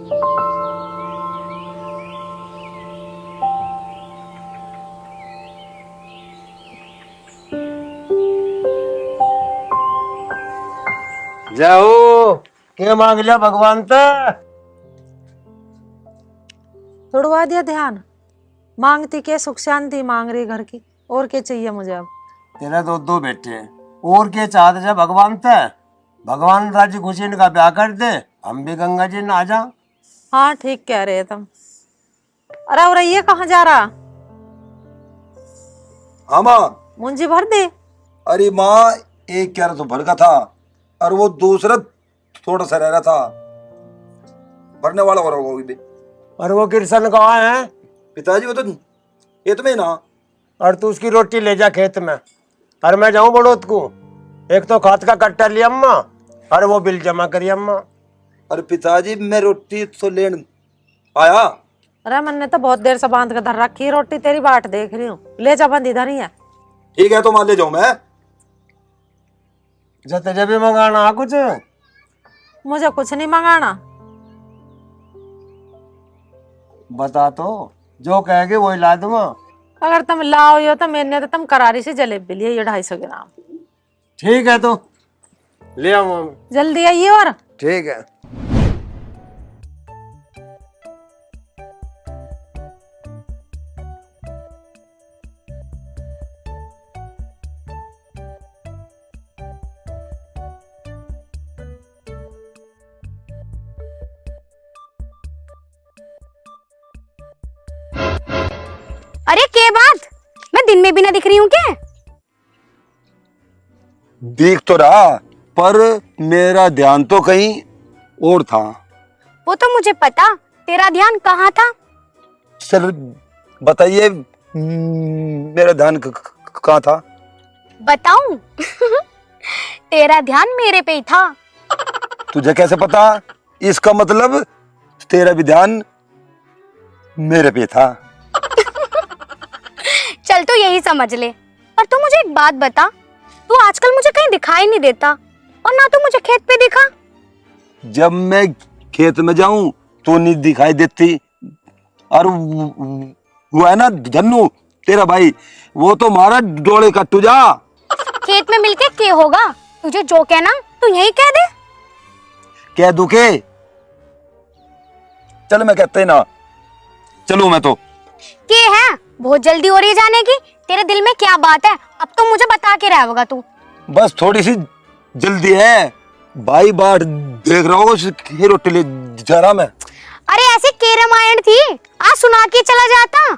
जाओ क्या मांग लिया भगवान तो तोड़वा दिया ध्यान। मांगती के सुख शांति मांग रही घर की, और क्या चाहिए मुझे अब। तेरा दो बेटे हैं, और क्या चाहते जा भगवान तो। भगवान राजी खुशी इनका ब्याह कर दे, हम भी गंगा जी नहा जा। हाँ ठीक कह रहे तुम। अरे और ये कहाँ जा रहा? हाँ माँ। मुंजी भर दे। अरे माँ, एक क्यारा तो भर का था और वो दूसरा थोड़ा सा रह रहा था, भरने वाला हो रहा वो भी। और वो किरसन कहाँ है? पिताजी वो तो खेत में ही ना। और तू उसकी रोटी ले जा खेत में, और मैं जाऊं बड़ोत को। एक तो खाद का कट्टा लिया अम्मा, और वो बिल जमा करिए अम्मा। अरे पिताजी मैं रोटी तो लेन आया। अरे मैंने तो बहुत देर से बांध के धर रखी रोटी, तेरी बाट देख रही हूँ। ले जा, बंद इधर ही है। ठीक है तो मान ले जाऊं मैं। तुझे भी मंगाना कुछ? मुझे कुछ नहीं मंगाना। बता तो, जो कहेगी वही ला दूंगा। अगर तुम लाओ यो तो मैंने तो तुम करारी से जलेबी लिए, ये 250 ग्राम। ठीक है तो ले आओ मम्मी। जल्दी आइए। और ठीक है। अरे के बात, मैं दिन में भी ना दिख रही हूँ क्या? दिख तो रहा, पर मेरा ध्यान तो कहीं और था। वो तो मुझे पता, तेरा ध्यान कहाँ था? चल बताइए, मेरा ध्यान कहाँ था? बताऊं? तेरा ध्यान मेरे पे ही था। तुझे कैसे पता? इसका मतलब तेरा भी ध्यान मेरे पे था। चल तो यही समझ ले। और तू मुझे एक बात बता, तू आजकल मुझे कहीं दिखाई नहीं देता, और ना तू मुझे खेत पे दिखा। जब मैं खेत में जाऊं तो नहीं दिखाई देती। और वो है ना धन्नू तेरा भाई, वो तो मारा डोले का तुझा। खेत में मिलके के होगा, तुझे जो कहना तू यही कह दे। कह दूं के? चल मैं कहते ना, चलूं मैं तो। के है, बहुत जल्दी हो रही है जाने की। तेरे दिल में क्या बात है, अब तो मुझे बता के रहा होगा तू। बस थोड़ी सी जल्दी है, भाई बाट देख रहा होगा, उसकी रोटी ले जा रहा मैं। अरे ऐसी के रामायण थी, आज सुना के चला जाता।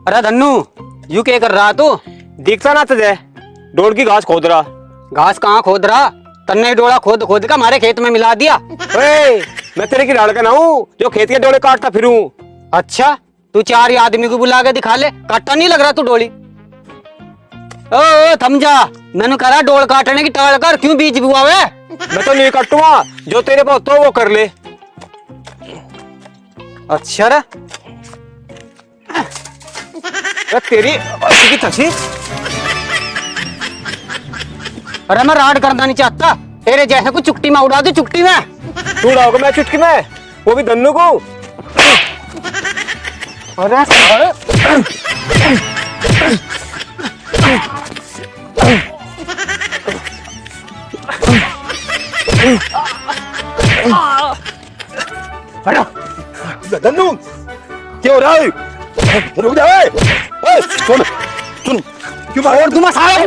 अरे धन्नू, यू क्या कर रहा तू? दिखता ना तुझे? डोड़ की घास खोद रहा। घास कहाँ खोद रहा? तन्ने डोला खोद खोद का हमारे खेत में मिला दिया। मैं तेरे की लड़का ना हूँ जो खेत के डोले काटता फिरूं। अच्छा, तू 4 आदमी को बुला के दिखा ले, काटता नहीं लग रहा तू डोली। ओ थम जा, मैंने कहा डोल काटने की टाल कर, क्यों बीच बुआवे? मैं तो नहीं काटूंगा, जो तेरे पास तो वो कर ले। अच्छा रे, तेरी की तसी। अरे मैं राड करना नहीं चाहता, तेरे जैसे को चुटकी में उड़ा दू, चुटकी में। तू उड़ाओगे मैं चुटकी में, वो भी धन्नू को। अरे धन्नू क्या हो रहा है? रुक जा। सुन सुन, क्यों मार दूंगा साले?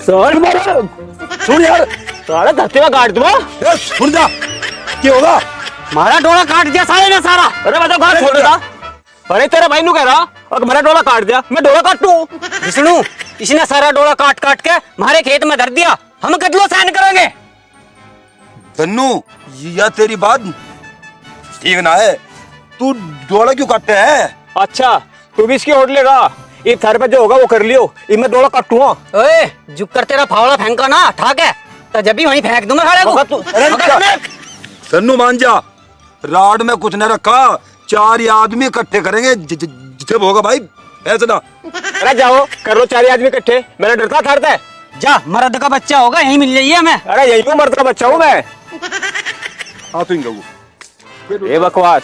सुन यार, सारा धरती में काट दूंगा। सुन जा, क्या होगा? मारा डोला काट दिया साले ने सारा। अरे मैं तो घास छोड़ देता। अरे तेरे भाई नु कह रहा और मेरा डोला काट दिया, मैं डोला काटूं? विष्णु, इसने सारा डोला काट काट के हमारे खेत में धर दिया, हम कतलो सहन करेंगे? धन्नू, यह तेरी बात ठीक ना है, तू डोला क्यों काटते है? अच्छा, तू भी इसकी ओट लेगा। ये थारे पे जो होगा वो कर लियो, ये मैं डोला काटूंगा। ओए, झुक कर तेरा फावड़ा फेंका ना, ठाक है तो जब भी वहीं फेंक दूंगा साले को। धन्नू मान जा, राड में कुछ न रखा, 4 आदमी इकट्ठे करेंगे, जब होगा भाई ऐसे ना। अरे जाओ कर लो 4 आदमी इकट्ठे, मैंने डरता था है। जा, मर्द का बच्चा होगा यहीं मिल जाइए हमें। अरे यही तो मर्द का बच्चा हूँ मैं। हाँ तू इंगू ये बकवास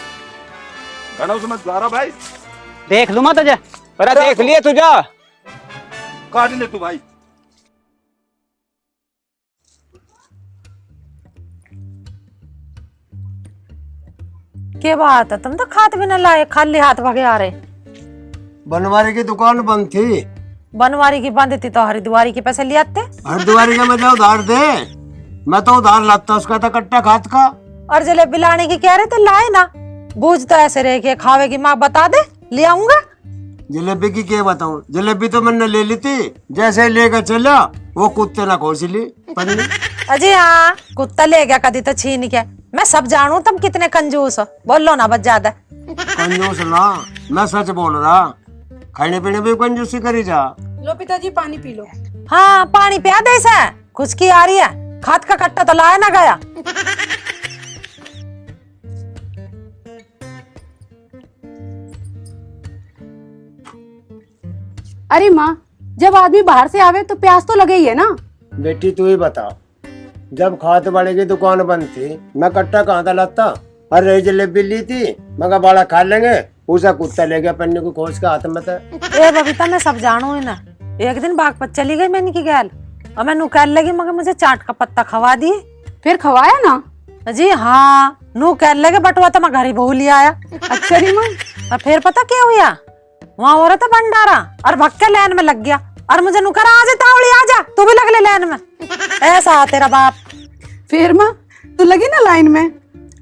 गाना सुना जा रहा भाई। देख लूँ मैं तुझे। अरे देख लिए तुझा काट ले तू भाई। क्या बात है, तुम तो खाते भी न लाए, खाली हाथ भागे आ रहे। बनवारी की दुकान बंद थी। बनवारी की बंद थी तो हरिद्वारी के पैसे ले आते। हरिद्वारी का मैं उधार दे, मैं तो उधार लाता उसका था कट्टा खात का। और जलेबी लाने की कह रहे थे, लाए ना। बूझ तो ऐसे रहे कि खावे की माँ बता दे, ले आऊंगा। जलेबी की क्या बताऊं, जलेबी तो मैंने ले ली थी, जैसे ही लेकर चला वो कुत्ते ना खोस ली पन्नी। अजी हाँ, कुत्ता ले गया कदी तो छीन के। मैं सब जानू तुम कितने कंजूस हो, बोलो ना बस ज्यादा। कंजूस ना, मैं सच बोल रहा। खाने पीने भी कंजूसी करी जा। लो पिताजी पानी पी लो। हाँ पानी पिया दे इसे, खुशकी आ रही है। खाद का कट्टा तो लाया ना गया। अरे माँ, जब आदमी बाहर से आवे तो प्यास तो लगे ही है ना। बेटी तू ही बता, जब खाद वाले की दुकान बंद थी मैं कट्टा कहाँ था लाता। अरे रही जलेबी ली थी, मैं कहा बाड़ा खा लेंगे, उसे कुत्ता ले गया पन्नी को खोज के हाथ में था। ए बबीता मैं सब जानू ही ना। एक दिन बाग पर चली गई मैंने की गैल, और मैं कहने लगी मगर मुझे चाट का पत्ता खवा दिए। फिर खवाया ना। जी हाँ, नू कहने लगे बटुआ तो मैं घर ही बहू लिया आया। अच्छा री माँ। और फिर पता क्या हुआ, वहाँ हो रहा था भंडारा और भक्के लाइन में लग गया। और मुझे नुकर आजा तावड़ी आजा, तू भी लग ले लाइन में। ऐसा तेरा बाप। फिर माँ तू लगी ना लाइन में।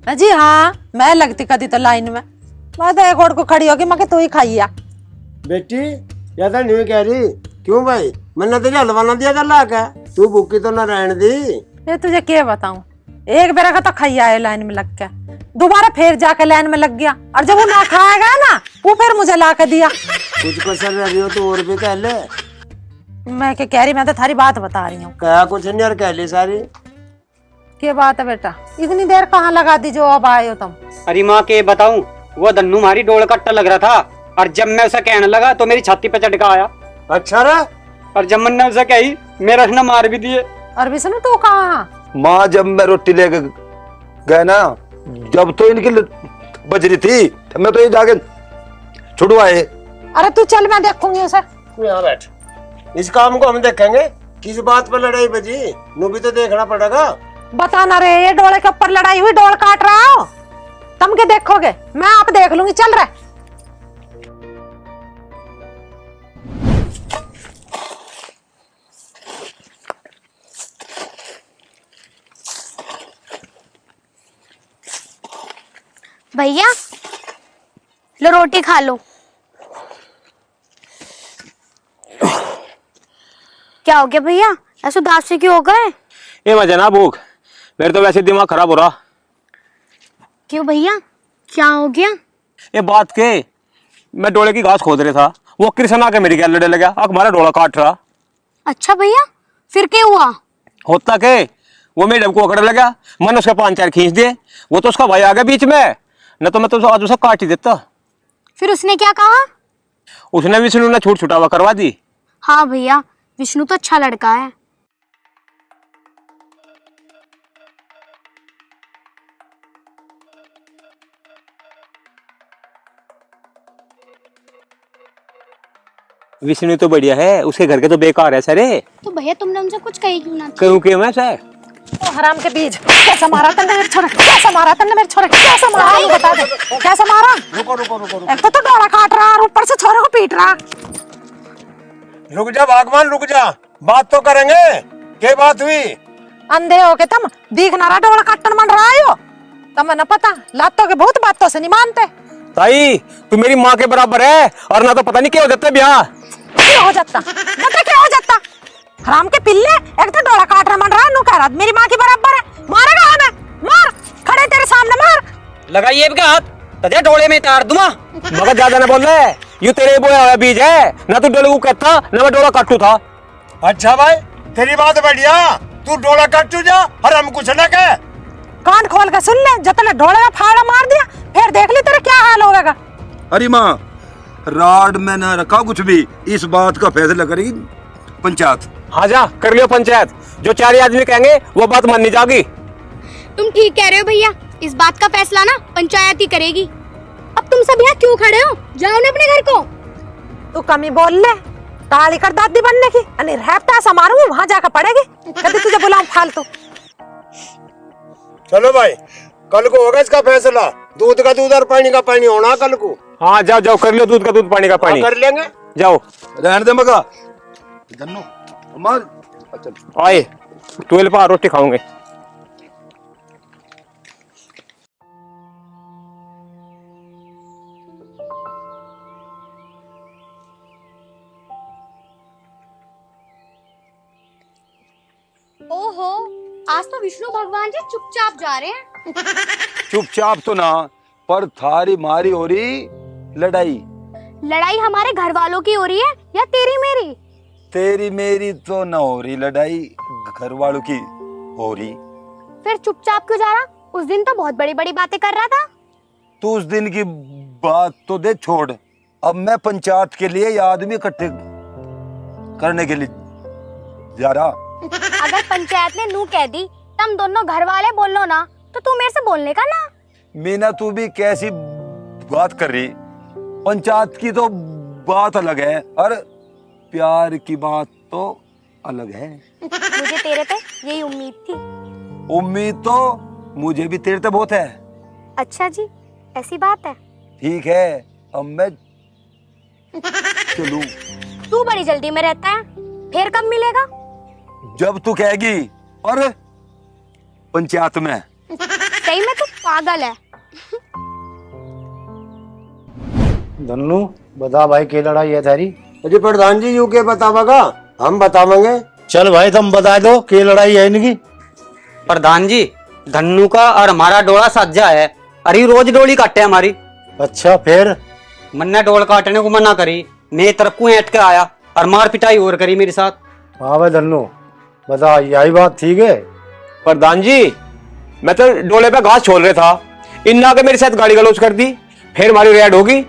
जी हाँ, मैं लगती कदी तो लाइन में। मैं तो एक और को खड़ी होगी, मैं तू ही खाइया। बेटी या तो नहीं कह रही क्यों भाई, मैंने तुझे हलवा ना दिया कर ला के, तू भूखी तो ना रहने दी। ये तुझे क्या बताऊं, एक बेरा का तो खाइया है लाइन में लग के, दोबारा फिर जाके लाइन में लग गया। और जब वो ना खाएगा ना, वो फिर मुझे ला के दिया। कुछ कसर रही हो तो और भी कह ले। मैं क्या कह रही, मैं तो थारी बात बता रही हूँ। कहा कुछ नहीं यार, कह ली सारी। क्या बात है बेटा, इतनी देर कहाँ लगा दी जो अब आए हो तुम। अरे माँ के बताऊं, वो धन्नू मारी डोल कट्टा लग रहा था, और जब मैं उसे कहने लगा तो मेरी छाती पे चटका आया। अच्छा रे। और जब मैंने उसे कही, मेरा उसने मार भी दिए। और विष्णु तू कहाँ। माँ जब मैं रोटी लेके गए ना, जब तो इनकी बज रही थी, तब मैं तो ये जाके छुड़वाए। अरे तू चल, मैं देखूंगी उसे। तू यहाँ बैठ, इस काम को हम देखेंगे। किस बात पर लड़ाई बजी, नू भी तो देखना पड़ेगा। बताना रे, ये डोले के ऊपर लड़ाई हुई, डोल काट रहा हो तुम के देखोगे, मैं आप देख लूंगी। चल रहे भैया लो रोटी खा लो। क्या हो गया भैया, ऐसे उदास से क्यों हो गए। ये मजा ना भूख, मेरे तो वैसे दिमाग खराब हो रहा। क्यों भैया, क्या हो गया। ये बात के, मैं डोले की घास खोद रहा था, वो कृष्ण आके मेरी गैल लड़ने लगा, हमारा डोला काट रहा। अच्छा भैया, फिर क्या हुआ। होता के वो मेरे को पकड़ लगा, मैंने उसके 5-4 खींच दिए, वो तो उसका भाई आ गया बीच में, न तो मैं तो आज उसे काट ही देता। फिर उसने क्या कहा। उसने विष्णु ने छूट छुटावा करवा दी। हाँ भैया, विष्णु तो अच्छा लड़का है। विष्णु तो बढ़िया है, उसके घर के तो बेकार है सारे। तो भैया तुमने उनसे कुछ कही क्यों ना। क्योंकि मैं सर ओ हराम के बीज, कैसा मारा तन्ने मेरे छोरे, कैसा मारा तन्ने मेरे छोरे, कैसा मारा ये बता दे, कैसा मारा। रुको रुको रुको रुको, एक तो डोरा काट रहा और ऊपर से छोरे को पीट रहा। रुक जा भगवान रुक जा, बात तो करेंगे। क्या बात हुई। अंधे हो के तुम दिख ना रहा, डोरा काटन मन रहा हो तुम, न पता लातों के बहुत बातों से नहीं मानते। ताई तू मेरी माँ के बराबर है, और ना तो पता नहीं क्या हो जाता ब्याह। क्या हो जाता, बता क्या हो जाता। हराम के पिल्ले, एक तो डोरा काट रहा मन रहा, नु कह रहा मेरी माँ की बराबर है। मारेगा हमें, मार, खड़े तेरे सामने मार। लगाइए क्या हाथ, तजे डोले में तार दूंगा। मगर ज्यादा ना बोल रहे, ये तेरे बोया हुआ बीज है, ना तू डोले को कहता ना मैं डोला काटू था। अच्छा भाई तेरी बात बढ़िया, तू डोला काटू जा और हम कुछ ना कहे। कान खोल के सुन ले, जब तक डोले में फाड़ा मार दिया, फिर देख ली तेरे क्या हाल होगा। अरे माँ राड में न रखा कुछ भी, इस बात का फैसला करेगी पंचायत। हाँ जा कर लियो पंचायत, जो 4 आदमी कहेंगे वो बात माननी जाएगी। तुम ठीक कह रहे हो भैया, इस बात का फैसला ना पंचायत ही करेगी। अब तुम सब यहाँ क्यों खड़े हो, जाओ ना अपने घर को। तू कमी बोल ले, ताली कर दादी बनने की, अरे रैपटा समारूंगी वहां जाकर पड़ेगी। कभी तुझे बुलाऊं फालतू। चलो भाई, कल को होगा इसका फैसला। दूध का दूध और पानी का पानी होना कल को। हाँ जाओ जाओ कर लियो, दूध का दूध पानी का पानी कर लेंगे। जाओ रहने दे मगा धन्नो हमार। अच्छा आए 12 पा रोटी खाऊंगे। ओहो, आज तो विष्णु भगवान जी चुपचाप जा रहे हैं। चुपचाप तो ना, पर थारी मारी हो रही लड़ाई। लड़ाई हमारे घर वालों की हो रही है या तेरी मेरी? तेरी मेरी तो न हो रही लड़ाई, घर वालों की हो रही। फिर चुपचाप क्यों जा रहा? उस दिन तो बहुत बड़ी बड़ी बातें कर रहा था। तू उस दिन की बात तो दे छोड़, अब मैं पंचायत के लिए ये आदमी इकट्ठे करने के लिए जा रहा। अगर पंचायत ने नू कह दी, तुम दोनों घर वाले बोल लो ना, तो तू मेरे से बोलने का ना। मीना तू भी कैसी बात कर रही, पंचायत की तो बात अलग है और प्यार की बात तो अलग है। मुझे तेरे पे यही उम्मीद थी। उम्मीद तो मुझे भी तेरे से बहुत है। अच्छा जी, ऐसी बात है। ठीक है, अब मैं चलूं। तू बड़ी जल्दी में रहता है, फिर कब मिलेगा? जब तू कहेगी, और पंचायत में। सही में तू पागल है। धन्नू बता भाई, क्या लड़ाई है थारी? अजी प्रधान जी, यू के बतावागा, हम बतावेंगे। चल भाई तुम बता दो, क्या लड़ाई है इनकी? प्रधान जी, धन्नू का और हमारा डोला साझा है। अरे रोज डोली काटे हमारी। अच्छा फिर? मन्ने डोल काटने को मना करी, मैं तरक्कू ऐट के आया और मार पिटाई और करी मेरे साथ। हाँ भाई धन्नू बता, यही बात ठीक है? प्रधान जी, मैं तो डोले पे घास छोल रहा था, इन आके मेरे साथ गाड़ी गलौज कर दी, फिर हमारी रेड होगी।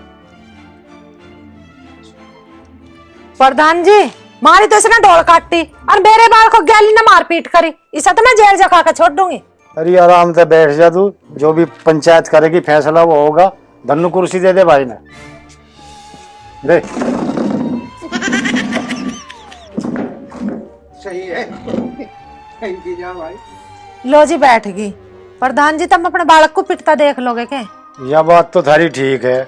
प्रधान जी, मारी तो इसने डोल काटी और मेरे बाल को गैली ने मार पीट करी, इसे तो मैं जेल जका के छोड़ दूंगी। अरे आराम से बैठ जा तू, जो भी पंचायत करेगी फैसला वो होगा। धन्नू कुर्सी दे दे भाई ने, दे। सही है, भाई। लो जी बैठ गई। प्रधान जी, तुम अपने बालक को पिटता देख लोगे क्या? यह बात तो थारी ठीक है,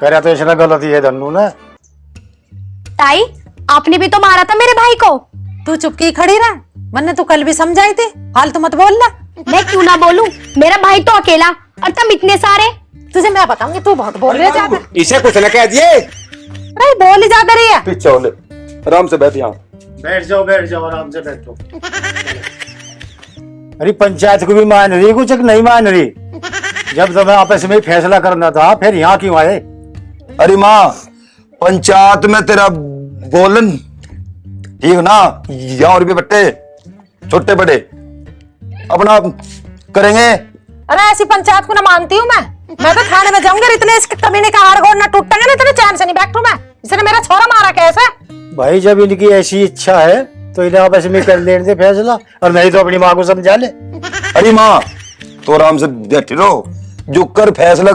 करे तो इसने गलती है धन्नू ने। ताई, आपने भी तो मारा था मेरे भाई को। तू चुप की खड़ी रह, मैंने तू कल भी समझाई थी, फालतू मत बोल ना। मैं क्यों ना बोलूं, मेरा भाई तो अकेला और तुम इतने सारे। तुझे मैं बताऊंगी, तू बहुत बोल रही है ज्यादा। इसे कुछ न कह दिए। अरे बोल ही ज्यादा रही है। पीछे हो ले, आराम से बैठ यहाँ। बैठ जाओ आराम से बैठो। अरे पंचायत को भी मान रही कुछ नहीं मान रही? जब तुम्हें आपस में फैसला करना था, फिर यहाँ क्यों आए? अरे माँ, पंचायत में तेरा बोलन ठीक ना, यहाँ और भी बट्टे छोटे बड़े अपना करेंगे। अरे ऐसी पंचायत को ना मानती हूँ मैं तो थाने में जाऊंगी। इतने इसके कमीने का हाड़ गोड़ ना टूटेंगे ना, इतने चैन से नहीं बैठूं मैं। इसने मेरा छोरा मारा कैसे? भाई जब इनकी ऐसी इच्छा है तो इन्हें आपस में कर लेने दे फैसला, और नहीं तो अपनी माँ को समझा ले। अरे माँ तो आराम से बैठी रहो, जो कर फैसला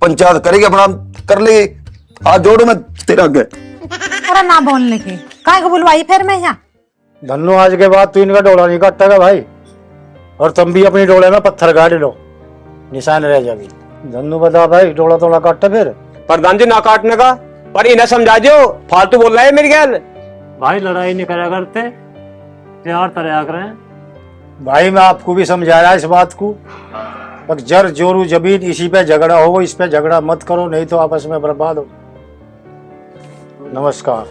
पंचायत करेगी अपना कर ले। हाथ जोड़ो मैं तेरा आगे। अरे ना बोलने की काय को बुलवाई फिर मैं यहाँ? धन्नो आज के बाद तू इनका डोला नहीं काटेगा भाई, और तुम भी अपनी डोले में पत्थर गाड़ लो, निशान रह जाएगी। धन्नो बता भाई, डोला तोड़ा काटे फिर? प्रधान जी ना काटने का, पर इन्हें समझा दो, फालतू बोल रहा है मेरी गैल। भाई लड़ाई नहीं करा करते, प्यार तरह करें। भाई मैं आपको भी समझाया इस बात को, पर जर जोरू जमीन इसी पे झगड़ा हो, इस पे झगड़ा मत करो, नहीं तो आपस में बर्बाद हो। नमस्कार।